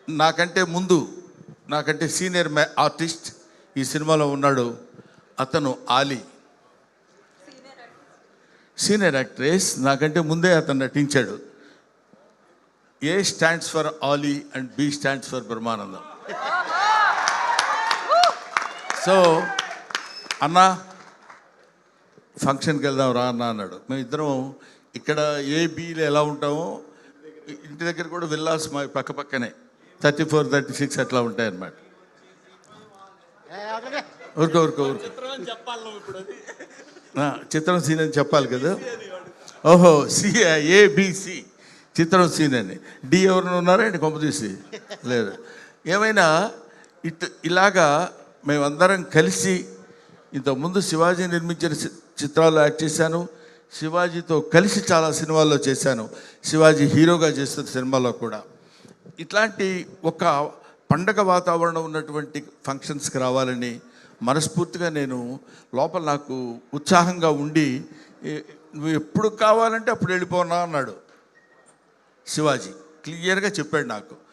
నాకంటే ముందు నాకంటే సీనియర్ ఆర్టిస్ట్ ఈ సినిమాలో ఉన్నాడు. అతను ఆలీ, సీనియర్ యాక్ట్రెస్. నాకంటే ముందే అతను నటించాడు. A stands for Ali and B stands for Brahmanandam. So అన్న ఫంక్షన్కి వెళ్దాం రా అన్న అన్నాడు. మేము ఇద్దరం ఇక్కడ ఏబీలో ఎలా ఉంటామో ఇంటి దగ్గర కూడా విల్లాస్ మా పక్క పక్కనే 34, 36 అట్లా ఉంటాయి అన్నమాట. ఊరుకో చిత్రం సీన్ అని చెప్పాలి కదా. ఓహో ఏబిసి చిత్రం సీన్ అని. డి ఎవరైనా ఉన్నారా అండి కొంప తీసి? లేదు. ఏమైనా ఇలాగా మేమందరం కలిసి ఇంతకుముందు శివాజీ నిర్మించిన చిత్రాల్లో యాక్ట్ చేశాను. శివాజీతో కలిసి చాలా సినిమాల్లో చేశాను. శివాజీ హీరోగా చేస్తున్న సినిమాలో కూడా. ఇట్లాంటి ఒక పండగ వాతావరణం ఉన్నటువంటి ఫంక్షన్స్కి రావాలని మనస్ఫూర్తిగా నేను లోపల నాకు ఉత్సాహంగా ఉండి, నువ్వు ఎప్పుడు కావాలంటే అప్పుడు వెళ్ళిపోనా అన్నాడు శివాజీ. క్లియర్గా చెప్పాడు నాకు.